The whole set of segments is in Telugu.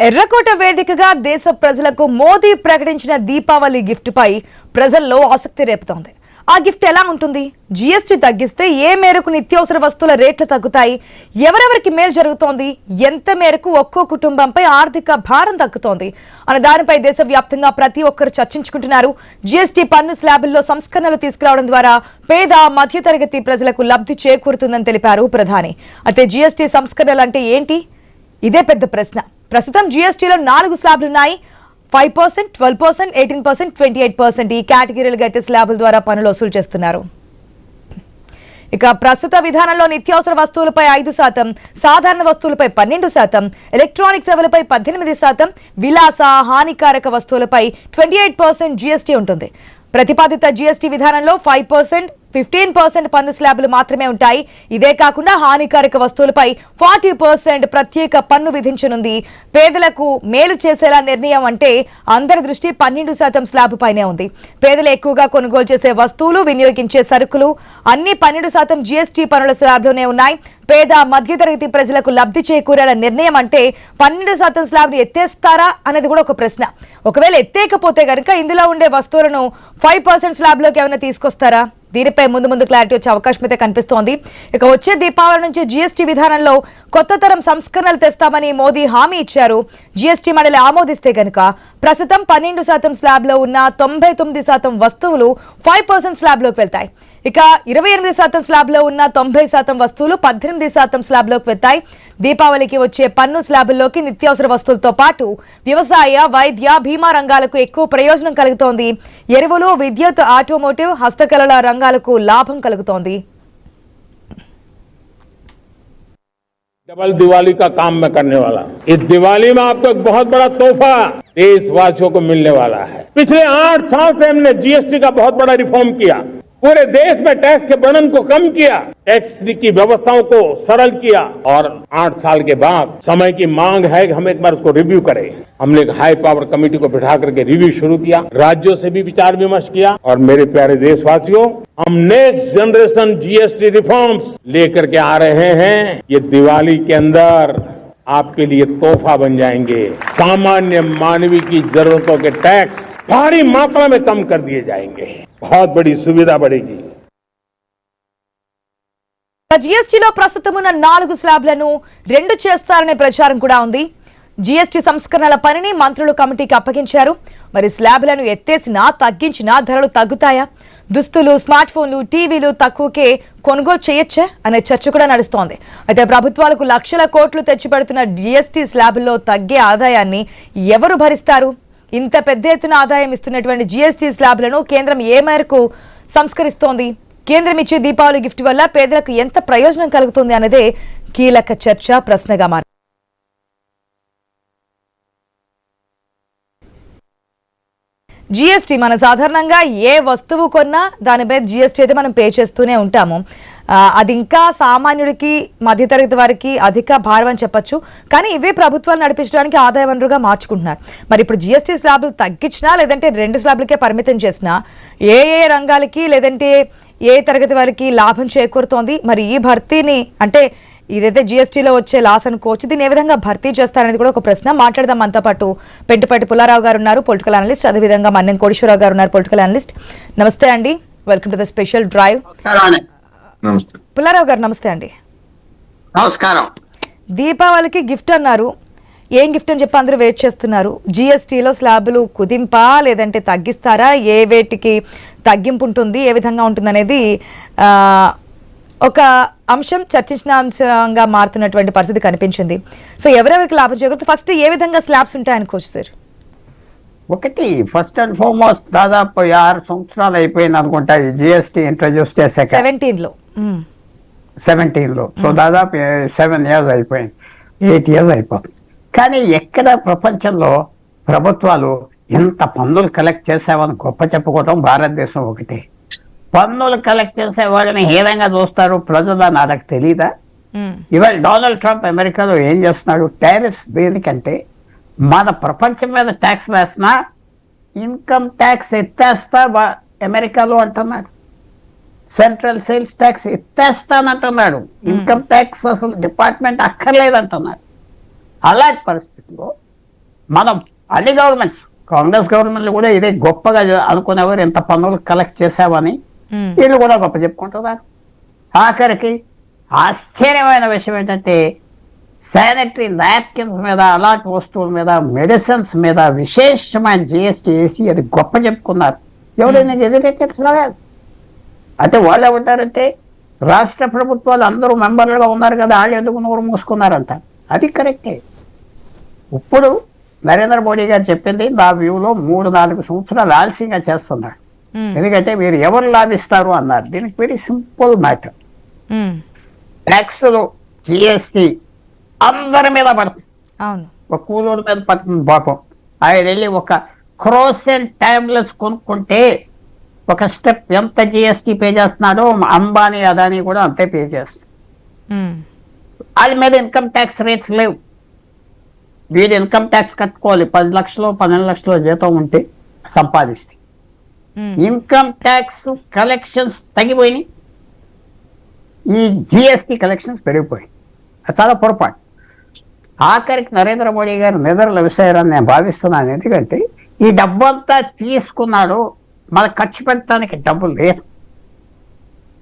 ఎర్రకోట వేదికగా దేశ ప్రజలకు మోదీ ప్రకటించిన దీపావళి గిఫ్ట్ పై ప్రజల్లో ఆసక్తి రేపుతోంది. ఆ గిఫ్ట్ ఎలా ఉంటుంది? జీఎస్టీ తగ్గిస్తే ఏ మేరకు నిత్యావసర వస్తువుల రేట్లు తగ్గుతాయి? ఎవరెవరికి మేలు జరుగుతోంది? ఎంత మేరకు ఒక్కో కుటుంబంపై ఆర్థిక భారం తగ్గుతోంది అనే దానిపై దేశవ్యాప్తంగా ప్రతి ఒక్కరు చర్చించుకుంటున్నారు. జీఎస్టీ పన్ను స్లాబుల్లో సంస్కరణలు తీసుకురావడం ద్వారా పేద మధ్యతరగతి ప్రజలకు లబ్ధి చేకూరుతుందని తెలిపారు ప్రధాని. అయితే జీఎస్టీ సంస్కరణలు అంటే ఏంటి? ఇదే పెద్ద ప్రశ్న. ప్రస్తుతం జీఎస్టీలో 4 స్లాబ్లున్నాయి. 5%, 12%, 18%, 28% ఈ కేటగిరీలుగా అయితే స్లాబుల ద్వారా పన్నులు వసూలు చేస్తున్నారు. ఇక ప్రస్తుత విధానంలో నిత్యావసర వస్తువులపై 5%, సాధారణ వస్తువులపై 12%, ఎలక్ట్రానిక్ సేవలపై 18%, విలాస హానికారక వస్తువులపై 28% జీఎస్టీ ఉంటుంది. ప్రతిపాదిత జీఎస్టీ విధానంలో 5%, 15% పన్ను స్లాబులు మాత్రమే ఉంటాయి. ఇదే కాకుండా హానికారక వస్తువులపై 40% ప్రత్యేక పన్ను విధించనుంది. పేదలకు మేలు చేసేలా నిర్ణయం అంటే అందరి దృష్టి 12% స్లాబ్ పైనే ఉంది. పేదలు ఎక్కువగా కొనుగోలు చేసే వస్తువులు, వినియోగించే సరుకులు అన్ని 12% జీఎస్టీ పన్నుల స్లాబ్లోనే ఉన్నాయి. పేద మధ్యతరగతి ప్రజలకు లబ్ధి చేకూరేలా నిర్ణయం అంటే 12% స్లాబ్ను ఎత్తేస్తారా అనేది కూడా ఒక ప్రశ్న. ఒకవేళ ఎత్తేకపోతే కనుక ఇందులో ఉండే వస్తువులను 5% స్లాబ్లోకి ఏమైనా తీసుకొస్తారా? దీనిపై ముందు క్లారిటీ వచ్చే అవకాశం అయితే కనిపిస్తోంది. ఇక వచ్చే దీపావళి నుంచి జీఎస్టీ విధానంలో కొత్త తరం సంస్కరణలు తెస్తామని మోదీ హామీ ఇచ్చారు. జీఎస్టీ మండలి ఆమోదిస్తే కనుక ప్రస్తుతం 12% స్లాబ్లో ఉన్న 99% వస్తువులు 5% స్లాబ్లోకి వెళ్తాయి. ఇక 28% స్లాబ్లో ఉన్న 90% వస్తువులు 18% స్లాబ్లోకి వెళ్తాయి. దీపావళికి వచ్చే పన్ను స్లాబుల్లోకి నిత్యావసర వస్తువులతో పాటు వ్యవసాయ, వైద్య, బీమా రంగాలకు ఎక్కువ ప్రయోజనం కలుగుతోంది. ఎరువులు, విద్యుత్, ఆటోమోటివ్, హస్తకళల రంగాలకు లాభం కలుగుతోంది. डबल दिवाली का काम में करने वाला इस दिवाली में आपको एक बहुत बड़ा तोहफा देशवासियों को मिलने वाला है। पिछले 8 साल से हमने जीएसटी का बहुत बड़ा रिफॉर्म किया, पूरे देश में टैक्स के बर्डन को कम किया, टैक्स की व्यवस्थाओं को सरल किया और 8 साल के बाद समय की मांग है कि हम एक बार उसको रिव्यू करें। हमने एक हाई पावर कमेटी को बिठा करके रिव्यू शुरू किया, राज्यों से भी विचार विमर्श किया और मेरे प्यारे देशवासियों, हम नेक्स्ट जनरेशन जीएसटी रिफॉर्म्स लेकर के आ रहे हैं। ये दिवाली के अंदर आपके लिए तोहफा बन जाएंगे। सामान्य मानवीय की जरूरतों के टैक्स भारी मात्रा में कम कर दिए जाएंगे, बहुत बड़ी सुविधा बढ़ेगी। జీఎస్టీలో ప్రస్తుతం ఉన్న 4 స్లాబ్లను 2 చేస్తారనే ప్రచారం కూడా ఉంది. జీఎస్టీ సంస్కరణల పనిని మంత్రులు కమిటీకి అప్పగించారు. మరి స్లాబ్లను ఎత్తేసినా తగ్గించినా ధరలు తగ్గుతాయా? దుస్తులు, స్మార్ట్ ఫోన్లు, టీవీలు తక్కువకే కొనుగోలు చేయొచ్చా అనే చర్చ కూడా నడుస్తోంది. అయితే ప్రభుత్వాలకు లక్షల కోట్లు తెచ్చిపెడుతున్న జీఎస్టీ స్లాబుల్లో తగ్గే ఆదాయాన్ని ఎవరు భరిస్తారు? ఇంత పెద్ద ఎత్తున ఆదాయం ఇస్తున్నటువంటి జీఎస్టీ స్లాబ్లను కేంద్రం ఏ మేరకు సంస్కరిస్తోంది? కేంద్రం ఇచ్చే దీపావళి గిఫ్ట్ వల్ల పేదలకు ఎంత ప్రయోజనం కలుగుతుంది అనేదే కీలక చర్చ, ప్రశ్నగా మారింది. జీఎస్టీ మనం సాధారణంగా ఏ వస్తువు కొన్నా దానిపై జీఎస్టీ అయితే మనం పే చేస్తూనే ఉంటాము. అది ఇంకా సామాన్యుడికి, మధ్యతరగతి వారికి అధిక భారం అని చెప్పొచ్చు. కానీ ఇవే ప్రభుత్వాలు నడిపించడానికి ఆదాయ వనరుగా మార్చుకుంటున్నారు. మరి ఇప్పుడు జీఎస్టీ స్లాబులు తగ్గించినా లేదంటే 2 స్లాబులకే పరిమితం చేసినా ఏ రంగాలకి లేదంటే ఏ తరగతి వారికి లాభం చేకూరుతోంది? మరి ఈ భర్తీని అంటే ఇదైతే జీఎస్టీలో వచ్చే లాస్ అనుకోవచ్చు, దీన్ని ఏ విధంగా భర్తీ చేస్తారనేది కూడా ఒక ప్రశ్న. మాట్లాడదాం. మనతో పాటు పెంటపాటి పుల్లారావు గారు ఉన్నారు, పొలిటికల్ అనలిస్ట్. అదేవిధంగా మన్నెం కోటేశ్వరరావు గారు ఉన్నారు, పొలిటికల్ అనలిస్ట్. నమస్తే అండి, welcome to the special drive. Pullarao గారు నమస్తే అండి. నమస్కారం. దీపావళికి గిఫ్ట్ అన్నారు, ఏం గిఫ్ట్ అని చెప్పి అందరూ వెయిట్ చేస్తున్నారు. జీఎస్టీలో స్లాబులు కుదింపా లేదంటే తగ్గిస్తారా? ఏ వేటికి తగ్గింపు ఉంటుంది, ఏ విధంగా ఉంటుంది అనేది ఒక అంశం చర్చించిన అంశంగా మారుతున్నటువంటి పరిస్థితి కనిపించింది. సో ఎవరెవరికి లాభం చేకూరుతుంది? ఫస్ట్ ఏ విధంగా స్లాబ్స్ ఉంటాయనుకోవచ్చు సార్? ఒకటి, ఫస్ట్ అండ్ ఫార్మోస్ట్ దాదాపు 6 సంవత్సరాలు అయిపోయింది అనుకుంటా ఈ జిఎస్టీ ఇంట్రడ్యూస్ చేశాక. 17లో సో దాదాపు 7 years అయిపోయింది, 8 years అయిపోతుంది. కానీ ఎక్కడ ప్రపంచంలో ప్రభుత్వాలు ఎంత పన్నులు కలెక్ట్ చేసామని గొప్ప చెప్పుకోవడం భారతదేశం ఒకటి. పన్నులు కలెక్ట్ చేసే వాళ్ళని హీనంగా చూస్తారు ప్రజలు, నాకు తెలీదా? ఇవాళ డొనాల్డ్ ట్రంప్ అమెరికాలో ఏం చేస్తున్నాడు? టారిఫ్స్ దేనికంటే మన ప్రపంచం మీద ట్యాక్స్ వేసినా ఇన్కమ్ ట్యాక్స్ ఎత్తేస్తా అమెరికాలో అంటున్నాడు. సెంట్రల్ సేల్స్ ట్యాక్స్ ఎత్తేస్తానంటున్నాడు. ఇన్కమ్ ట్యాక్స్ అసలు డిపార్ట్మెంట్ అక్కర్లేదంటున్నాడు. అలాంటి పరిస్థితుల్లో మనం అన్ని గవర్నమెంట్స్, కాంగ్రెస్ గవర్నమెంట్లు కూడా ఇదే గొప్పగా అనుకునేవారు, ఎంత పన్నులు కలెక్ట్ చేసావని వీళ్ళు కూడా గొప్ప చెప్పుకుంటున్నారు. ఆఖరికి ఆశ్చర్యమైన విషయం ఏంటంటే శానిటరీ నాప్కిన్స్ మీద, అలాంటి వస్తువుల మీద, మెడిసిన్స్ మీద విశేషమైన జిఎస్టీ వేసి అది గొప్ప చెప్పుకున్నారు. ఎవరైనా ఎదురెట్టలేదు. అయితే వాళ్ళు ఏమంటారంటే రాష్ట్ర ప్రభుత్వాలు అందరూ మెంబర్లుగా ఉన్నారు కదా, వాళ్ళు ఎందుకు నోరు మూసుకున్నారంట. అది కరెక్టే. ఇప్పుడు నరేంద్ర మోడీ గారు చెప్పింది నా వ్యూలో 3-4 సంవత్సరాలు ఆలస్యంగా చేస్తున్నారు. ఎందుకంటే మీరు ఎవరు లాభిస్తారు అన్నారు. దీనికి వెరీ సింపుల్ మ్యాటర్. ట్యాక్సులు, జిఎస్టీ అందరి మీద పడుతుంది. ఒక కూలోడి మీద పడుతుంది. పాపం ఆయన వెళ్ళి ఒక క్రోసెన్ టాబ్లెట్స్ కొనుక్కుంటే ఒక స్టెప్ ఎంత జిఎస్టీ పే చేస్తున్నాడో అంబానీ, అదానీ కూడా అంతే పే చేస్తారు. వాళ్ళ మీద ఇన్కమ్ ట్యాక్స్ రేట్స్ లేవు. వీడు ఇన్కమ్ ట్యాక్స్ కట్టుకోవాలి. 10 లక్షలు 12 లక్షల జీతం ఉంటే సంపాదిస్తే ఇన్కమ్ ట్యాక్స్ కలెక్షన్స్ తగ్గిపోయినాయి, ఈ జిఎస్టీ కలెక్షన్స్ పెరిగిపోయాయి. అది చాలా పొరపాటు. ఆఖరికి నరేంద్ర మోడీ గారు నిద్రలు విషయాలని నేను భావిస్తున్నాను. ఎందుకంటే ఈ డబ్బంతా తీసుకున్నాడు, మనకు ఖర్చు పెట్టడానికి డబ్బులు లేదు.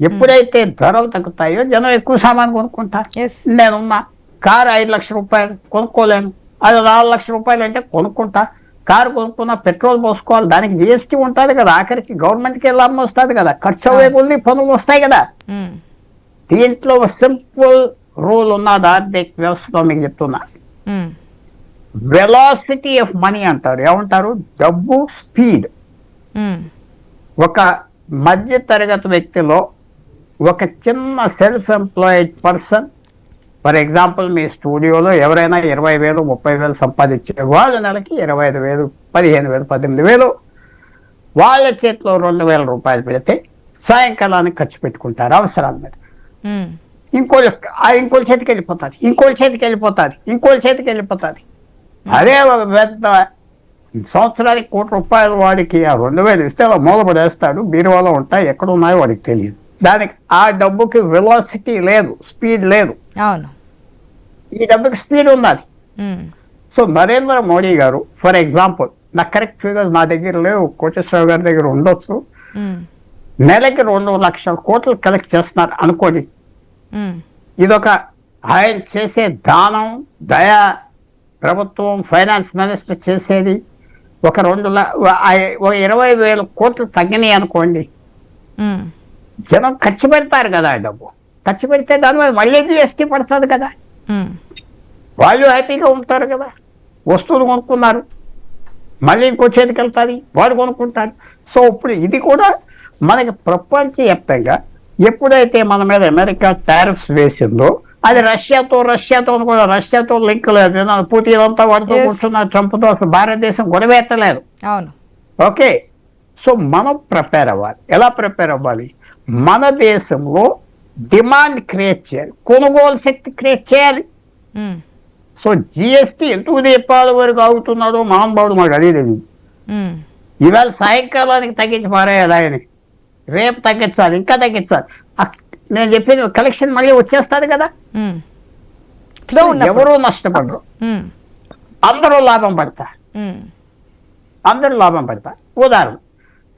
ఎప్పుడైతే ధరలు తగ్గుతాయో జనం ఎక్కువ సామాన్ కొనుక్కుంటారు. నేనున్నా కారు 5 లక్షల రూపాయలు కొనుక్కోలేను, అది 4 లక్షల రూపాయలు అంటే కొనుక్కుంటా. కారు కొనుక్కున్నా పెట్రోల్ పోసుకోవాలి, దానికి జిఎస్టీ ఉంటుంది కదా. ఆఖరికి గవర్నమెంట్కి లాభం వస్తుంది కదా, ఖర్చు అయ్యే కొద్ది పనులు వస్తాయి కదా. దీంట్లో సింపుల్ రూల్ ఉన్నది ఆర్థిక వ్యవస్థలో, మీకు చెప్తున్నా. వెలాసిటీ ఆఫ్ మనీ అంటారు. ఏమంటారు? డబ్బు స్పీడ్. ఒక మధ్య తరగతి వ్యక్తిలో ఒక చిన్న self employed person, for example మీ స్టూడియోలో ఎవరైనా 20,000 30,000 సంపాదించే వాళ్ళు నెలకి 25,000 15,000 18,000 వాళ్ళ చేతిలో 2,000 రూపాయలు పెడితే సాయంకాలానికి ఖర్చు పెట్టుకుంటారు అవసరాల మీద. ఇంకోళ్ళ చేతికి వెళ్ళిపోతుంది, ఇంకోళ్ళ చేతికి వెళ్ళిపోతుంది. అదే ఒక పెద్ద సంవత్సరానికి ₹1,00,000 వాడికి ఆ 2,000 ఇస్తే అలా మూలపడేస్తాడు. బీరువాలో ఉంటాయి, ఎక్కడ ఉన్నాయో వాడికి తెలియదు. దానికి ఆ డబ్బుకి వెలాసిటీ లేదు, స్పీడ్ లేదు. ఈ డబ్బుకి స్పీడ్ ఉన్నది. సో నరేంద్ర మోడీ గారు ఫర్ ఎగ్జాంపుల్, నా కరెక్ట్ ఫిగర్స్ నా దగ్గర లేవు, కోటేశ్వరరావు గారి దగ్గర ఉండొచ్చు, నెలకి 2 లక్షల కోట్లు కలెక్ట్ చేస్తున్నారు అనుకోండి. ఇదొక ఆయన చేసే దానం, దయా. ప్రభుత్వం ఫైనాన్స్ మినిస్టర్ చేసేది ఒక 20,000 కోట్లు తగ్గినాయి అనుకోండి. జనం ఖర్చు పెడతారు కదా, ఆ డబ్బు ఖర్చు పెడితే దాని మీద మళ్ళీ జిఎస్టీ పడుతుంది కదా. వాళ్ళు హ్యాపీగా ఉంటారు కదా. వస్తువులు కొనుక్కున్నారు, మళ్ళీ ఇంకో చేతికి వెళ్తుంది, వాడు కొనుక్కుంటారు. సో ఇప్పుడు ఇది కూడా మనకి ప్రపంచవ్యాప్తంగా ఎప్పుడైతే మన మీద అమెరికా టారిఫ్స్ వేసిందో, అది రష్యాతో లింక్ లేదు. పుతిన్ అంతా వాడితో కూర్చున్నారు, ట్రంప్తో. అసలు భారతదేశం గొడవ ఎత్తలేదు. ఓకే, సో మనం ప్రిపేర్ అవ్వాలి. ఎలా ప్రిపేర్ అవ్వాలి? మన దేశంలో డిమాండ్ క్రియేట్ చేయాలి, కొనుగోలు శక్తి క్రియేట్ చేయాలి. సో జిఎస్టీ ఎందుకు దీపావళి వరకు ఆగుతున్నాడో మహానుభావుడు మాకు అది తెలియదు. ఇవాళ సాయంకాలానికి తగ్గించి పారేయాలి ఆయన, రేపు తగ్గించాలి, ఇంకా తగ్గించాలి. నేను చెప్పేది కలెక్షన్ మళ్ళీ వచ్చేస్తుంది కదా. ఎవరూ నష్టపడరు, అందరూ లాభం పడతారు. ఉదాహరణ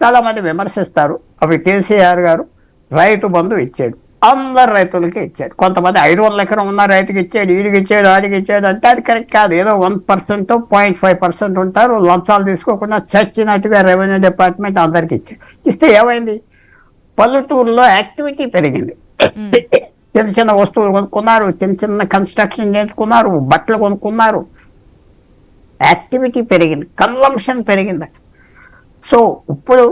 చాలా మంది విమర్శిస్తారు, అవి కేసీఆర్ గారు రైతు బంధు ఇచ్చాడు, అందరు రైతులకి ఇచ్చాడు. కొంతమంది 500 ఎకరం ఉన్న రైతుకి ఇచ్చాడు, వీడికి ఇచ్చాడు, వాడికి ఇచ్చాడు అంటే అది కరెక్ట్ కాదు. ఏదో 1% 0.5% ఉంటారు, లంచాలు తీసుకోకుండా చచ్చినట్టుగా రెవెన్యూ డిపార్ట్మెంట్ అందరికి ఇచ్చాడు. ఇస్తే ఏమైంది? పల్లెటూరులో యాక్టివిటీ పెరిగింది. చిన్న చిన్న వస్తువులు కొనుక్కున్నారు, చిన్న కన్స్ట్రక్షన్ చేసుకున్నారు, బట్టలు కొనుక్కున్నారు. యాక్టివిటీ పెరిగింది, కన్సంప్షన్ పెరిగింది. సో ఇప్పుడు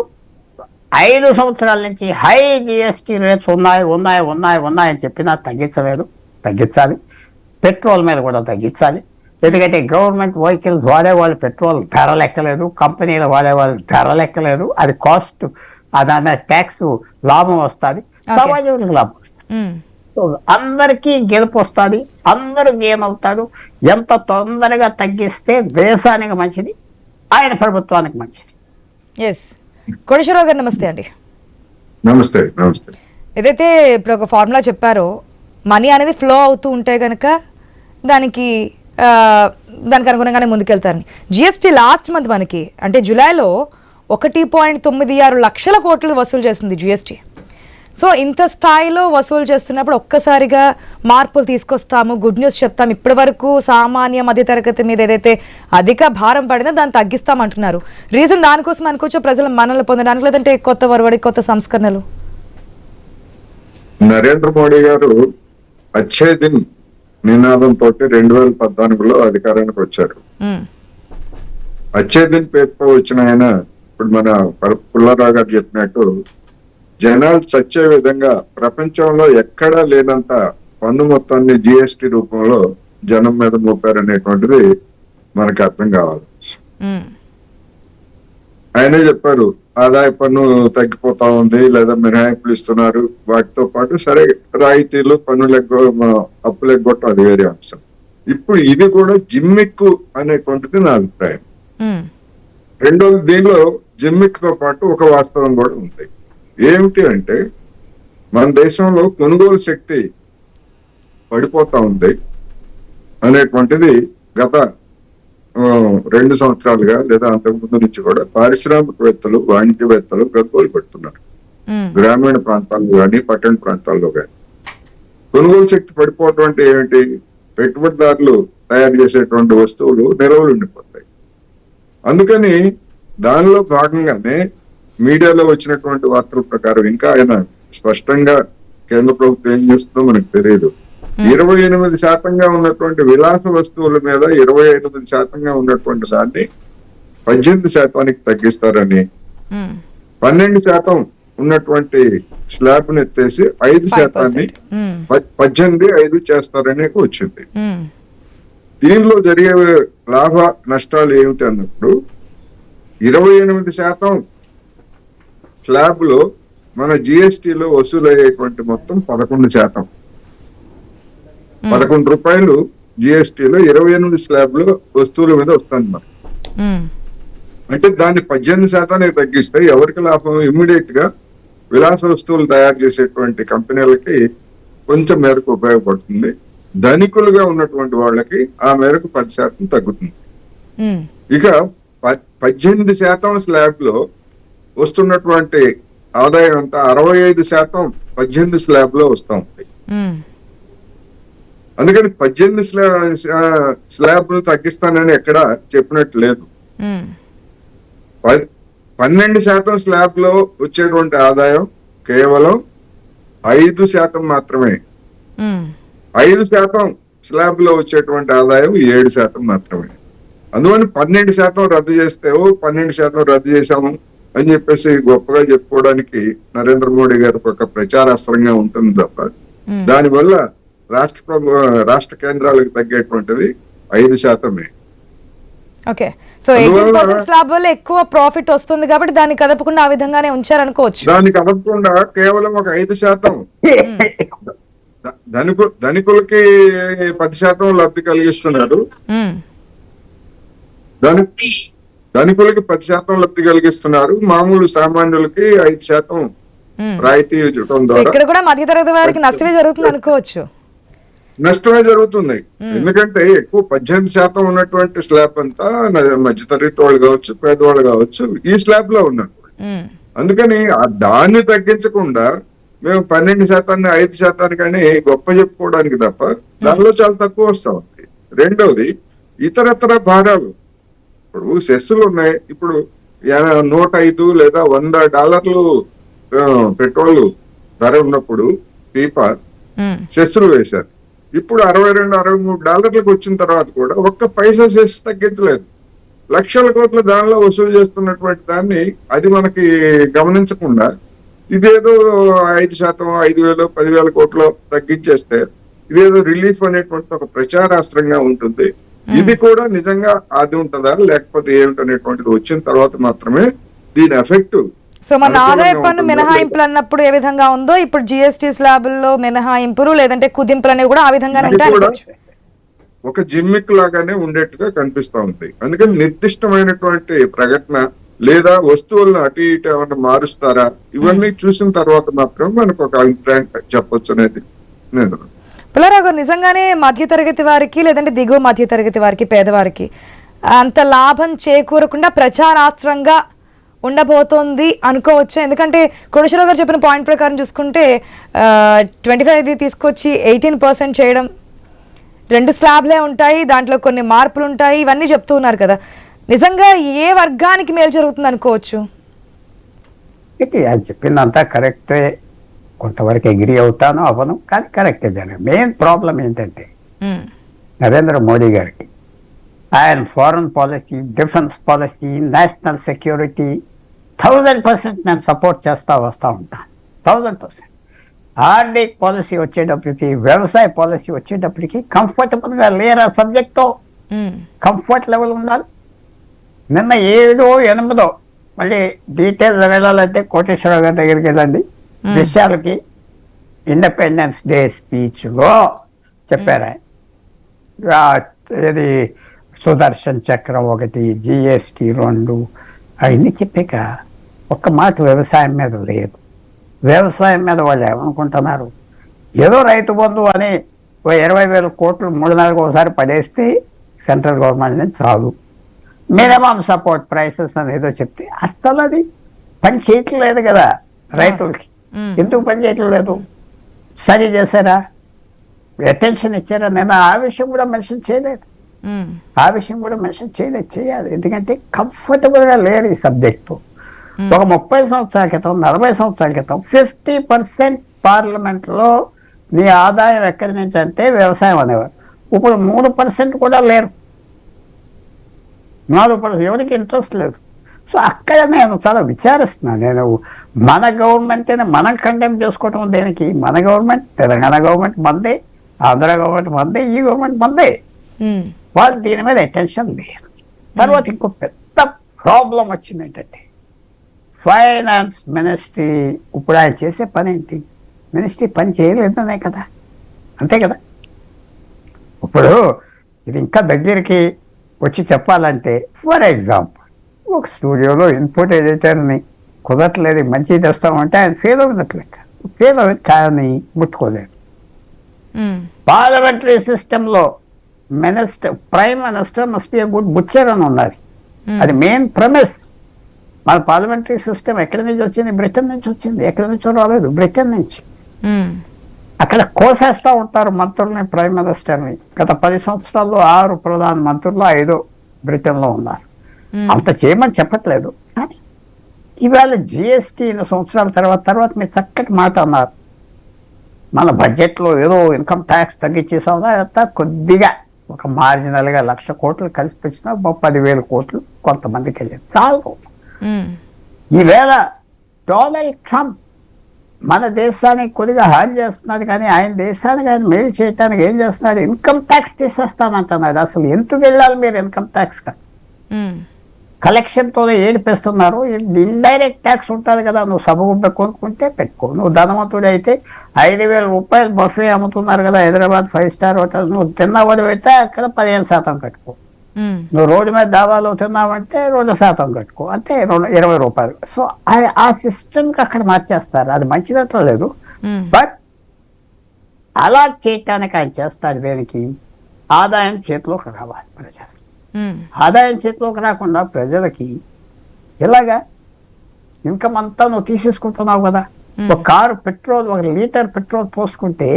5 సంవత్సరాల నుంచి హై జిఎస్టీ రేట్స్ ఉన్నాయని చెప్పినా తగ్గించాలి. పెట్రోల్ మీద కూడా తగ్గించాలి. ఎందుకంటే గవర్నమెంట్ వెహికల్స్ వాడేవాళ్ళు పెట్రోల్ ధర లెక్కలేదు, కంపెనీలు వాడేవాళ్ళు ధర లెక్కలేదు. అది కాస్ట్, దాని ట్యాక్స్ లాభం వస్తుంది, సమాజానికి లాభం వస్తుంది. సో అందరికీ గెలుపు వస్తుంది, అందరూ గేమ్ అవుతాడు. ఎంత తొందరగా తగ్గిస్తే దేశానికి మంచిది, ఆయన ప్రభుత్వానికి మంచిది. కోటేశ్వరరావు గారు నమస్తే అండి. నమస్తే. ఏదైతే ఇప్పుడు ఒక ఫార్ములా చెప్పారో, మనీ అనేది ఫ్లో అవుతూ ఉంటే కనుక దానికి దానికి అనుగుణంగానే ముందుకెళ్తారని. జిఎస్టీ లాస్ట్ మంత్ మనకి అంటే జూలైలో 1.96 లక్షల కోట్లు వసూలు చేసింది జిఎస్టీ. సో ఇంత స్థాయిలో వసూలు చేస్తున్నప్పుడు ఒక్కసారిగా మార్పులు తీసుకొస్తాము, గుడ్ న్యూస్ చెప్తాము, ఇప్పటి వరకు సామాన్య మధ్యతరగతి మీద ఏదైతే అధిక భారం పడిందో దాన్ని తగ్గిస్తామంటున్నారు. రీజన్ దానికోసం అనుకోవచ్చు ప్రజలు మనల్ని పొందడానికి, లేదంటే కొత్త వరవడి కొత్త సంస్కరణలు? నరేంద్ర మోడీ గారు అచ్చే దిన్ నినాదంతో 2014లో అధికారానికి వచ్చారు. అచ్చే దిన్ పేరుతో వచ్చిన ఆయన ఇప్పుడు మన పుల్లారావు గారు చెప్పినట్టు జనాలు చచ్చే విధంగా ప్రపంచంలో ఎక్కడా లేనంత పన్ను మొత్తాన్ని జిఎస్టి రూపంలో జనం మీద మోపారనేటువంటిది మనకు అర్థం కావాలి. ఆయనే చెప్పారు ఆదాయ పన్ను తగ్గిపోతా ఉంది, లేదా మినహాయింపులు ఇస్తున్నారు, వాటితో పాటు సరే రాయితీలు పన్నులు అప్పులు ఎగ్గొట్టడం అది వేరే అంశం. ఇప్పుడు ఇది కూడా జిమ్మిక్కు అనేటువంటిది నా అభిప్రాయం. రెండోది, దీనిలో జిమ్మిక్ తో పాటు ఒక వాస్తవం కూడా ఉంది. ఏమిటి అంటే మన దేశంలో కొనుగోలు శక్తి పడిపోతా ఉంది అనేటువంటిది గత 2 సంవత్సరాలుగా లేదా అంతకుముందు నుంచి కూడా పారిశ్రామికవేత్తలు, వాణిజ్యవేత్తలు గగ్గోలు పెడుతున్నారు. గ్రామీణ ప్రాంతాల్లో కానీ పట్టణ ప్రాంతాల్లో కానీ కొనుగోలు శక్తి పడిపోవటం అంటే ఏమిటి? పెట్టుబడిదారులు తయారు చేసేటువంటి వస్తువులు నిల్వలు ఉండిపోతాయి. అందుకని దానిలో భాగంగానే మీడియాలో వచ్చినటువంటి వార్తల ప్రకారం ఇంకా ఆయన స్పష్టంగా కేంద్ర ప్రభుత్వం ఏం చేస్తుందో మనకు తెలియదు. 28% ఉన్నటువంటి విలాస వస్తువుల మీద 25% ఉన్నటువంటి దాన్ని 18% తగ్గిస్తారని, 12% ఉన్నటువంటి స్లాబ్ ని ఎత్తేసి 5% 18.5 చేస్తారని వచ్చింది. దీనిలో జరిగే లాభ నష్టాలు ఏమిటి అన్నప్పుడు 28% స్లాబ్ లో మన జిఎస్టిలో వసూలయ్యేటువంటి మొత్తం 11%. 11 రూపాయలు జిఎస్టిలో 28 స్లాబ్ లో వస్తువుల మీద వస్తుంది మరి. అంటే దాన్ని 18% తగ్గిస్తే ఎవరికి లాభం? ఇమ్మీడియట్ గా విలాస వస్తువులు తయారు చేసేటువంటి కంపెనీలకి కొంచెం మేరకు ఉపయోగపడుతుంది. ధనికులుగా ఉన్నటువంటి వాళ్ళకి ఆ మేరకు 10% తగ్గుతుంది. ఇక 18% స్లాబ్ లో వస్తున్నటువంటి ఆదాయం అంతా 65% 18 స్లాబ్ లో వస్తా ఉంది. అందుకని 18 స్లాబ్ ను తగ్గిస్తానని ఎక్కడ చెప్పినట్టు లేదు. 12% స్లాబ్ లో వచ్చేటువంటి ఆదాయం కేవలం 5% మాత్రమే. 5% స్లాబ్ లో వచ్చేటువంటి ఆదాయం 7% మాత్రమే. అందువల్ల 12% రద్దు చేస్తే 12% రద్దు చేశాము అని చెప్పేసి గొప్పగా చెప్పుకోవడానికి నరేంద్ర మోడీ గారి ఒక ప్రచారాస్త్రంగా ఉంటుంది తప్ప దానివల్ల రాష్ట్ర కేంద్రాలకు తగ్గేటువంటిది 5%. ఓకే, సో 18% స్లాబ్ వల్ల ఎక్కువ ప్రాఫిట్ వస్తుంది కాబట్టి దాన్ని కదపకుండా ఆ విధంగానే ఉంచారనుకోవచ్చు. దాన్ని కదపకుండా కేవలం ఒక 5% ధనికులకి 10% లబ్ధి కలిగిస్తున్నారు. ధనికులకి 10% లబ్ధి కలిగిస్తున్నారు, మామూలు సామాన్యులకి 5% రాయితీ ఇవ్వడం ద్వారా ఇక్కడ కూడా మధ్యతరగతి వారికి నష్టమే జరుగుతుంది అనుకోవచ్చు. నష్టమే జరుగుతుంది. ఎందుకంటే ఎక్కువ 18% ఉన్నటువంటి స్లాబ్ అంతా మధ్యతరగతి వాళ్ళు కావచ్చు, పేదవాళ్ళు కావచ్చు, ఈ స్లాబ్ లో ఉన్నారు. అందుకని దాన్ని తగ్గించకుండా మేము 12% 5% కానీ గొప్ప చెప్పుకోవడానికి తప్ప దానిలో చాలా తక్కువ వస్తా ఉంది. రెండవది, ఇతరత్ర భారాలు. ఇప్పుడు సెస్సులు ఉన్నాయి. ఇప్పుడు 105 లేదా $100 పెట్రోల్ ధర ఉన్నప్పుడు పీపా సెస్సులు వేశారు. ఇప్పుడు $62-63 వచ్చిన తర్వాత కూడా ఒక్క పైసా సెస్ తగ్గించలేదు. లక్షల కోట్ల దానిలో వసూలు చేస్తున్నటువంటి దాన్ని అది మనకి గమనించకుండా ఇదేదో 5%, 5,000, 10,000 కోట్లు తగ్గించేస్తే ఇదేదో రిలీఫ్ అనేటువంటి ఒక ప్రచారాస్త్రంగా ఉంటుంది. ఇది కూడా నిజంగా అది ఉంటుందా లేకపోతే ఏమిటనేటువంటిది వచ్చిన తర్వాత మాత్రమే దీని ఎఫెక్ట్. సో మన ఆదాయ పన్ను మినహాయింపులు అన్నప్పుడు ఏ విధంగా ఉందో ఇప్పుడు జిఎస్టీ స్లాబుల్లో మినహాయింపులు లేదంటే కుదింపులు అనేవి కూడా ఆ విధంగానే ఉంటాయి. ఒక జిమ్మిక్ లాగానే ఉండేట్టుగా కనిపిస్తా ఉంది. అందుకని నిర్దిష్టమైనటువంటి ప్రకటన లేదా వస్తువులను అటు ఇటు ఏమన్నా మారుస్తారా, ఇవన్నీ చూసిన తర్వాత మాత్రం మనకు ఒక అభిప్రాయం చెప్పొచ్చు అనేది నేను పుల్లారావు గారు, నిజంగానే మధ్యతరగతి వారికి లేదంటే దిగువ మధ్యతరగతి వారికి పేదవారికి అంత లాభం చేకూరకుండా ప్రచారాస్త్రంగా ఉండబోతోంది అనుకోవచ్చు? ఎందుకంటే కోటేశ్వరరావు గారు చెప్పిన పాయింట్ ప్రకారం చూసుకుంటే 25 తీసుకొచ్చి 18% చేయడం, 2 స్లాబ్లే ఉంటాయి, దాంట్లో కొన్ని మార్పులు ఉంటాయి, ఇవన్నీ చెప్తూ ఉన్నారు కదా. నిజంగా ఏ వర్గానికి మేలు జరుగుతుంది అనుకోవచ్చు? ఇది అది చెప్పిందంతా కరెక్టే, కొంతవరకు అగ్రి అవుతాను అవ్వను, కానీ కరెక్టే. దాని మెయిన్ ప్రాబ్లం ఏంటంటే నరేంద్ర మోడీ గారికి ఆయన foreign policy, defence policy, national security 1000% నేను సపోర్ట్ చేస్తా వస్తూ ఉంటాను. 1000%. ఆర్థిక పాలసీ వచ్చేటప్పటికి, వ్యవసాయ పాలసీ వచ్చేటప్పటికి కంఫర్టబుల్గా లేరా సబ్జెక్ట్తో కంఫర్ట్ లెవెల్ ఉండాలి. నిన్న 7, 8 మళ్ళీ డీటెయిల్స్ వెళ్ళాలంటే కోటేశ్వరరావు గారి దగ్గరికి వెళ్ళండి. విషయాలకి ఇండిపెండెన్స్ డే స్పీచ్లో చెప్పారు. ఇది సుదర్శన్ చక్రం 1, GST 2 అవన్నీ చెప్పాక ఒక్క మాట వ్యవసాయం మీద లేదు. వ్యవసాయం మీద వాళ్ళు ఏమనుకుంటున్నారు, ఏదో రైతు బంధు అని 20,000 కోట్లు 3 నెలలకు ఒకసారి పడేస్తే సెంట్రల్ గవర్నమెంట్ నుంచి చాలు, మినిమం సపోర్ట్ ప్రైసెస్ అని ఏదో చెప్తే అసలు అది పని చేయట్లేదు కదా రైతులకి. ఎందుకు పని చేయట్లేదు? సరి చేశారా? అటెన్షన్ ఇచ్చారా? నేను ఆ విషయం కూడా మెన్షన్ చేయలేదు. చేయాలి. ఎందుకంటే కంఫర్టబుల్గా లేరు ఈ సబ్జెక్టు. ఒక 30 సంవత్సరాల క్రితం, 40 సంవత్సరాల క్రితం 50% పార్లమెంట్లో నీ ఆదాయం ఎక్కడి నుంచి అంటే వ్యవసాయం అనేవారు. ఇప్పుడు 3% కూడా లేరు. 4% ఎవరికి ఇంట్రెస్ట్ లేదు. సో అక్కడ నేను చాలా విచారిస్తున్నాను. నేను మన గవర్నమెంట్ని మనం కండెమ్ చేసుకోవటం దేనికి? మన గవర్నమెంట్, తెలంగాణ గవర్నమెంట్ మందే, ఆంధ్ర గవర్నమెంట్ మందే, ఈ గవర్నమెంట్ మందే. వాళ్ళు దీని మీద అటెన్షన్ లేదు. తర్వాత ఇంకో పెద్ద ప్రాబ్లం వచ్చింది ఏంటంటే ఫైనాన్స్ మినిస్ట్రీ. ఇప్పుడు ఆయన చేసే పని ఏంటి? మినిస్ట్రీ పని చేయలేదనే కదా, అంతే కదా. ఇప్పుడు ఇది ఇంకా దగ్గరికి వచ్చి చెప్పాలంటే, ఫర్ ఎగ్జాంపుల్ ఒక స్టూడియోలో ఇన్పుట్ ఎడిటర్ని కుదరట్లేదు, మంచిగా తెస్తామంటే ఆయన ఫెయిల్ అవుతున్నట్లెక్క. ఫెయిల్ అవి కానీ ముట్టుకోలేదు. పార్లమెంటరీ సిస్టంలో prime minister must be a good butcher అని ఉన్నది. అది మెయిన్ ప్రెమిస్. మన పార్లమెంటరీ సిస్టమ్ ఎక్కడి నుంచి వచ్చింది? బ్రిటన్ నుంచి వచ్చింది. ఎక్కడి నుంచో రాలేదు, బ్రిటన్ నుంచి. అక్కడ కోసేస్తూ ఉంటారు మంత్రుల్ని, ప్రైమ్ మినిస్టర్ని. గత 10 సంవత్సరాల్లో 6 ప్రధాన మంత్రులు 5 బ్రిటన్లో ఉన్నారు. అంత చేయమని చెప్పట్లేదు. కానీ ఇవాళ GST సంవత్సరాల తర్వాత మీరు చక్కటి మాట అన్నారు. మన బడ్జెట్లో ఏదో ఇన్కమ్ ట్యాక్స్ తగ్గించేసాం, కొద్దిగా ఒక మార్జినల్గా 1,00,000 కోట్లు కలిసి వచ్చినా 10,000 కోట్లు కొంతమందికి వెళ్ళేది చాలు. ఈవేళ డొనాల్డ్ ట్రంప్ మన దేశానికి కొద్దిగా హాని చేస్తున్నాడు, కానీ ఆయన దేశానికి ఆయన మేలు చేయడానికి ఏం చేస్తున్నాడు? ఇన్కమ్ ట్యాక్స్ తీసేస్తానంటున్నాడు. అసలు ఎందుకు వెళ్ళాలి మీరు ఇన్కమ్ ట్యాక్స్? కలెక్షన్ తోనే ఏడిపిస్తున్నారు. ఇండైరెక్ట్ ట్యాక్స్ ఉంటుంది కదా, నువ్వు సభగుబ్బ కొనుక్కుంటే పెట్టుకో. నువ్వు ధనవంతుడు అయితే 5,000 రూపాయలు బఫే అమ్ముతున్నారు కదా హైదరాబాద్ 5 స్టార్ హోటల్, నువ్వు తిన్నవాడు అయితే అక్కడ 15% కట్టుకో. నువ్వు రోడ్డు మీద డాబాలో తిన్నావంటే 2% కట్టుకో, అంతే 20 రూపాయలు. సో ఆ సిస్టమ్కి అక్కడ మార్చేస్తారు. అది మంచిదంతా లేదు, బట్ అలా చేయటానికి ఆయన చేస్తాడు. దేనికి? ఆదాయం చేతిలోకి రావాలి ప్రజలు. ఆదాయం చేతిలోకి రాకుండా ప్రజలకి ఎలాగా? ఇన్కమ్ అంతా నువ్వు తీసేసుకుంటున్నావు కదా. ఒక కారు పెట్రోల్, 1 లీటర్ పెట్రోల్ పోసుకుంటే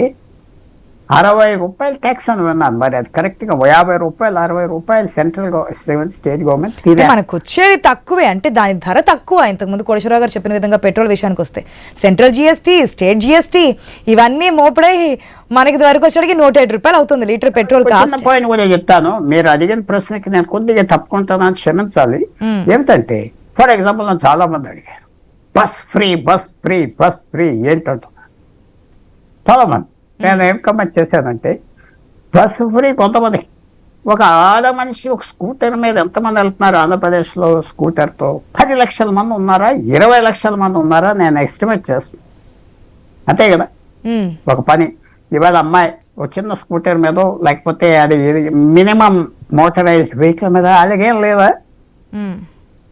60 రూపాయలు ట్యాక్స్ అని విన్నాను. మరి అది కరెక్ట్ గా 50 రూపాయలు 60 రూపాయలు స్టేట్ గవర్నమెంట్ మనకు వచ్చేది తక్కువే, అంటే దాని ధర తక్కువ. ఇంతకుముందు కోటేశ్వరరావు గారు చెప్పిన విధంగా పెట్రోల్ విషయానికి వస్తే సెంట్రల్ GST, స్టేట్ GST ఇవన్నీ మోపడై మనకి వరకు వచ్చేటికి 107 రూపాయలు అవుతుంది లీటర్ పెట్రోల్ కాస్ట్. పాయింట్ కూడా చెప్తాను. మీరు అడిగిన ప్రశ్నకి నేను కొద్దిగా తప్పుకుంటానని క్షమించాలి. ఏమిటంటే ఫర్ ఎగ్జాంపుల్ నన్ను చాలా మంది అడిగారు, బస్ ఫ్రీ ఏంటంటున్నారు చాలా మంది. నేను ఏం కమెంట్ చేశానంటే, బస్సు ఫ్రీ కొంతమంది, ఒక ఆడ మనిషి ఒక స్కూటర్ మీద ఎంతమంది వెళ్తున్నారు ఆంధ్రప్రదేశ్లో స్కూటర్తో? 10 లక్షల మంది ఉన్నారా, 20 లక్షల మంది ఉన్నారా? నేను ఎస్టిమేట్ చేస్తాను, అంతే కదా. ఒక పని ఇవాళ అమ్మాయి ఒక చిన్న స్కూటర్ మీద, లేకపోతే అది మినిమం మోటరైజ్డ్ వెహికల్ మీద, అలాగేం లేదా?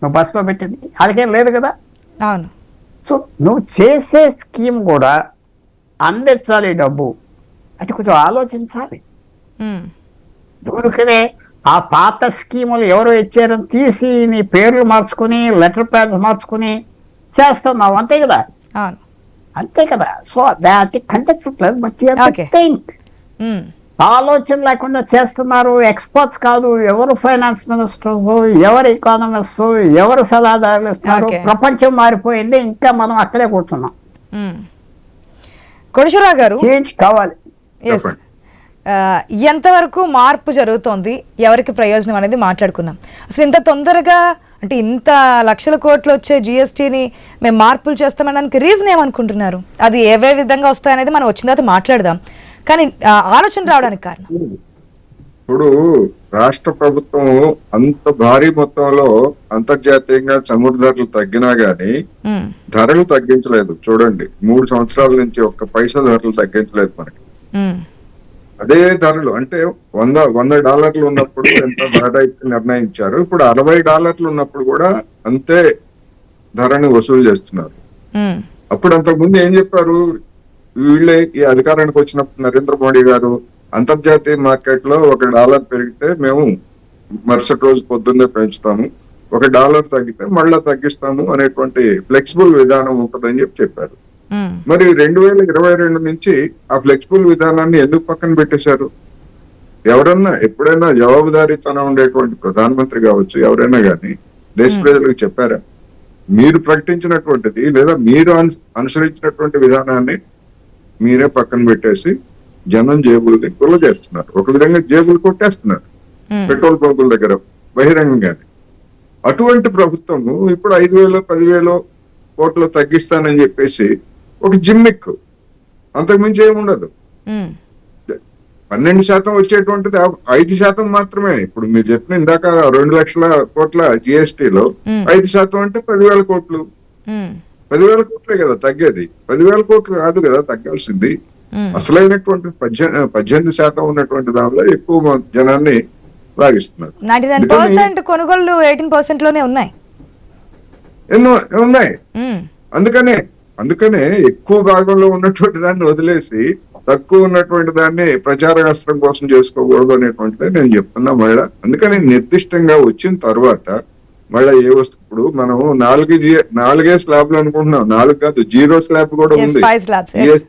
నువ్వు బస్సులో పెట్టింది అలాగేం లేదు కదా. సో నువ్వు చేసే స్కీమ్ కూడా అందించాలి డబ్బు. అంటే కొంచెం ఆలోచించాలి. ఉమ్, ఊరికనే ఆ పాత స్కీములు ఎవరో ఇచ్చారని తీసి నీ పేర్లు మార్చుకుని లెటర్ ప్యాడ్స్ మార్చుకుని చేస్తున్నావు, అంతే కదా. అవును. అంతే కదా. So that context but Okay. Think. Um, ఆలోచన లేకుండా చేస్తున్నారు. ఎక్స్పర్ట్స్ కాదు, ఎవరు ఫైనాన్స్ మినిస్టర్, ఎవరు ఎకానమిస్ట్, ఎవరు సలహాదారులు ఇస్తున్నారు. Okay. ప్రపంచం మారిపోయింది, ఇంకా మనం అక్కడే కూర్చున్నాం. ఉమ్. కోటేశ్వరరావు గారు, చేంజ్ కావాలి. ఎస్, ఎంతవరకు మార్పు జరుగుతోంది, ఎవరికి ప్రయోజనం అనేది మాట్లాడుకుందాం. అసలు ఇంత తొందరగా అంటే ఇంత లక్షల కోట్లు వచ్చే జిఎస్టీని మేము మార్పులు చేస్తామనడానికి రీజన్ ఏమనుకుంటున్నారు? అది ఏవే విధంగా వస్తాయనేది మనం వచ్చిన తర్వాత మాట్లాడదాం, కానీ ఆలోచన రావడానికి కారణం. ఇప్పుడు రాష్ట్ర ప్రభుత్వం అంత భారీ మొత్తంలో అంతర్జాతీయంగా చమురు ధరలు తగ్గినా గానీ ఉమ్, ధరలు తగ్గించలేదు. చూడండి, 3 సంవత్సరాల నుంచి ఒక్క పైసా ధరలు తగ్గించలేదు మనకి. ఉమ్, అదే ధరలు అంటే $100 ఉన్నప్పుడు ఎంత ధర అయితే నిర్ణయించారు, ఇప్పుడు $60 ఉన్నప్పుడు కూడా అంతే ధరని వసూలు చేస్తున్నారు. ఉమ్, అప్పుడు అంతకుముందు ఏం చెప్పారు వీళ్ళే, ఈ అధికారానికి వచ్చినప్పుడు నరేంద్ర మోడీ గారు, అంతర్జాతీయ మార్కెట్ లో $1 పెరిగితే మేము మరుసటి రోజు పొద్దున్నే పెంచుతాము, $1 తగ్గితే మళ్ళా తగ్గిస్తాము అనేటువంటి ఫ్లెక్సిబుల్ విధానం ఉంటుందని చెప్పారు. ఉమ్, మరి 2022 నుంచి ఆ ఫ్లెక్సిబుల్ విధానాన్ని ఎందుకు పక్కన పెట్టేశారు? ఎవరన్నా ఎప్పుడైనా జవాబుదారీతనం ఉండేటువంటి ప్రధానమంత్రి కావచ్చు, ఎవరైనా కానీ దేశ ప్రజలకు చెప్పారా? మీరు ప్రకటించినటువంటిది లేదా మీరు అనుసరించినటువంటి విధానాన్ని మీరే పక్కన పెట్టేసి జనం జేబుల్ని గుల్ల చేస్తున్నారు. ఒక విధంగా జేబులు కొట్టేస్తున్నారు పెట్రోల్ పంపుల దగ్గర బహిరంగంగానే. అటువంటి ప్రభుత్వము ఇప్పుడు 5,000 10,000 కోట్లు తగ్గిస్తానని చెప్పేసి ఒక జిమ్మిక్, అంతకుమించి ఏముండదు. ఉమ్, 12% వచ్చేటువంటిది 5% మాత్రమే. ఇప్పుడు మీరు చెప్పిన ఇందాక 2 లక్షల కోట్ల జిఎస్టీలో 5% అంటే 10,000 కోట్లు. ఉమ్, 10,000 కోట్లే కదా తగ్గేది, 10,000 కోట్లు కాదు కదా తగ్గాల్సింది. అసలైనటువంటి 18% ఉన్నటువంటి దానిలో ఎక్కువ జనాన్ని లాగిస్తున్నారు. 99% కొనుగోళ్లు 18% లోనే ఉన్నాయి. ఎన్నో ఉన్నాయి. ఉమ్, అందుకనే ఎక్కువ భాగంలో ఉన్నటువంటి దాన్ని వదిలేసి తక్కువ ఉన్నటువంటి దాన్ని ప్రచారాస్త్రం కోసం చేసుకోకూడదు అనేటువంటిది నేను చెప్తున్నా. మళ్ళా అందుకని నిర్దిష్టంగా వచ్చిన తర్వాత మళ్ళా ఏ వస్తువు, ఇప్పుడు మనం 4 స్లాబ్లు అనుకుంటున్నాం, 4 కాదు, 0 స్లాబ్ కూడా Yes, ఉంది. 5 slabs, yes.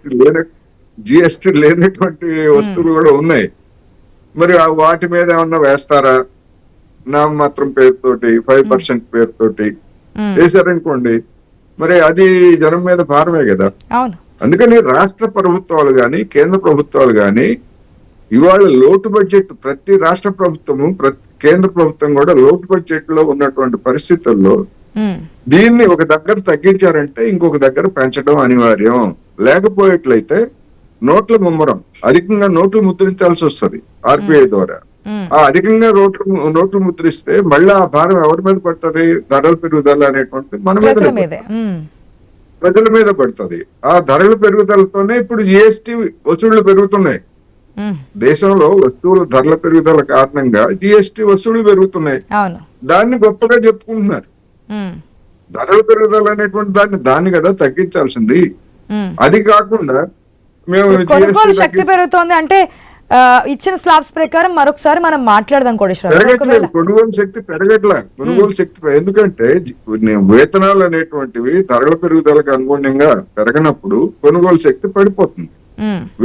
జిఎస్టీ లేనటువంటి వస్తువులు కూడా ఉన్నాయి. మరి వాటి మీద ఏమన్నా వేస్తారా? నామమాత్రం పేరుతోటి 5% పేరుతోటి వేశారనుకోండి, మరి అది జనం మీద భారమే కదా. అవును. అందుకని రాష్ట్ర ప్రభుత్వాలు గాని కేంద్ర ప్రభుత్వాలు గాని ఇవాళ లోటు బడ్జెట్, ప్రతి రాష్ట్ర ప్రభుత్వము కేంద్ర ప్రభుత్వం కూడా లోటు బడ్జెట్ లో ఉన్నటువంటి పరిస్థితుల్లో దీన్ని ఒక దగ్గర తగ్గించారంటే ఇంకొక దగ్గర పెంచడం అనివార్యం. లేకపోయేట్లయితే నోట్ల ముమ్మరం, అధికంగా నోట్లు ముద్రించాల్సి వస్తుంది ఆర్బీఐ ద్వారా. ఆ అధికంగా నోట్లు ముద్రిస్తే మళ్ళీ ఆ భారం ఎవరి మీద పడుతుంది? ధరల పెరుగుదల అనేటువంటిది మన మీద, ప్రజల మీద పడుతుంది. ఆ ధరల పెరుగుదలతోనే ఇప్పుడు జిఎస్టీ వసూళ్లు పెరుగుతున్నాయి. దేశంలో వస్తువుల ధరల పెరుగుదల కారణంగా జిఎస్టీ వసూళ్లు పెరుగుతున్నాయి. దాన్ని గొప్పగా చెప్పుకుంటున్నారు. ధరల పెరుగుదల అనేటువంటి దాన్ని కదా తగ్గించాల్సింది. అది కాకుండా మేము కొనుగోలు శక్తి పెరుగుతోంది అంటే ఇచ్చిన స్లాబ్స్ ప్రకారం మరొకసారి మనం మాట్లాడదాం. కొనుగోలు శక్తి పెరగట్లా. కొనుగోలు శక్తి ఎందుకంటే వేతనాలు అనేటువంటివి ధరల పెరుగుదలకు అనుగుణంగా పెరగనప్పుడు కొనుగోలు శక్తి పడిపోతుంది.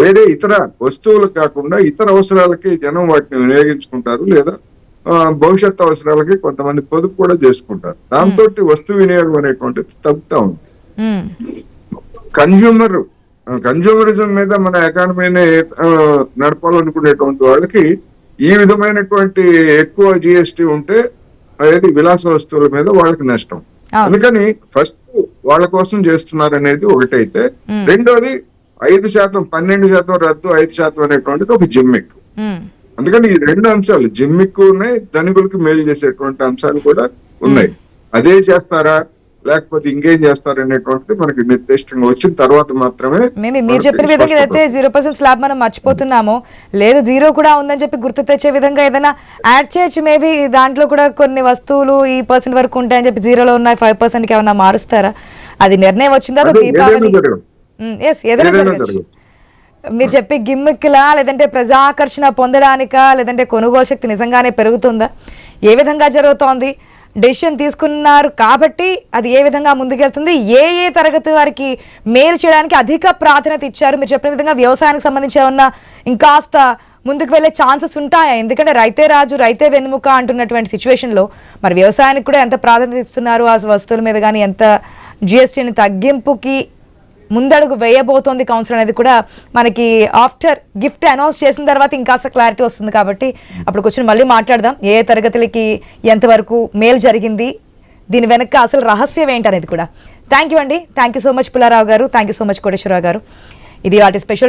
వేరే ఇతర వస్తువులు కాకుండా ఇతర అవసరాలకి జనం వాటిని వినియోగించుకుంటారు, లేదా భవిష్యత్ అవసరాలకి కొంతమంది పొదుపు కూడా చేసుకుంటారు. దాంతో వస్తు వినియోగం అనేటువంటిది తగ్గుతా ఉంది. కన్జ్యూమరిజం మీద మన ఎకానమీని నడపాలనుకునేటువంటి వాళ్ళకి ఈ విధమైనటువంటి ఎక్కువ జిఎస్టీ ఉంటే అనేది విలాస వస్తువుల మీద వాళ్ళకి నష్టం. అందుకని ఫస్ట్ వాళ్ళ కోసం చేస్తున్నారు అనేది ఒకటైతే, రెండోది 5%, 12% రద్దు, 5% అనేటువంటిది ఒక జిమ్మిక్. అందుకని ఈ 2 అంశాలు, జిమ్మిక్ ఉన్నాయి, ధనికులకి మేలు చేసేటువంటి అంశాలు కూడా ఉన్నాయి. అదే చేస్తారా లేకపోతే ఇంకేం చేస్తారు అనేటువంటిది మనకి నిర్దిష్టంగా వచ్చిన తర్వాత మాత్రమే. మీరు చెప్పిన విధంగా అయితే 0% స్లాబ్ మనం మర్చిపోతున్నాము, లేదు 0 కూడా ఉందని చెప్పి గుర్తు తెచ్చే విధంగా ఏదైనా యాడ్ చేయొచ్చు. మేబీ దాంట్లో కూడా కొన్ని వస్తువులు ఈ % వరకు ఉంటాయని చెప్పి 0లో ఉన్నాయి 5%కి ఏమైనా మారుస్తారా? అది నిర్ణయం వచ్చిందా? దీపావళి ఏదైనా జరగచ్చు. మీరు చెప్పే గిమ్మిక్లా, లేదంటే ప్రజాకర్షణ పొందడానికా, లేదంటే కొనుగోలు శక్తి నిజంగానే పెరుగుతుందా? ఏ విధంగా జరుగుతోంది? డెసిషన్ తీసుకున్నారు కాబట్టి అది ఏ విధంగా ముందుకెళ్తుంది? ఏ ఏ తరగతి వారికి మేలు చేయడానికి అధిక ప్రాధాన్యత ఇచ్చారు? మీరు చెప్పిన విధంగా వ్యవసాయానికి సంబంధించి ఏమన్నా ఇంకాస్త ముందుకు వెళ్ళే ఛాన్సెస్ ఉంటాయా? ఎందుకంటే రైతే రాజు రైతే వెన్నుముక అంటున్నటువంటి సిచ్యువేషన్లో మరి వ్యవసాయానికి కూడా ఎంత ప్రాధాన్యత ఇస్తున్నారు? ఆ వస్తువుల మీద కానీ ఎంత జిఎస్టీని తగ్గింపుకి ముందడుగు వేయబోతోంది కౌన్సిల్ అనేది కూడా మనకి ఆఫ్టర్ గిఫ్ట్ అనౌన్స్ చేసిన తర్వాత ఇంకాస్త క్లారిటీ వస్తుంది. కాబట్టి అప్పుడు కూర్చొని మళ్ళీ మాట్లాడదాం. ఏ తరగతులకి ఎంతవరకు మేలు జరిగింది, దీని వెనక అసలు రహస్యం ఏంటనేది కూడా. థ్యాంక్ యూ అండి. Thank you so much Pullarao గారు. Thank you so much Koteswararao గారు. ఇది వాటి స్పెషల్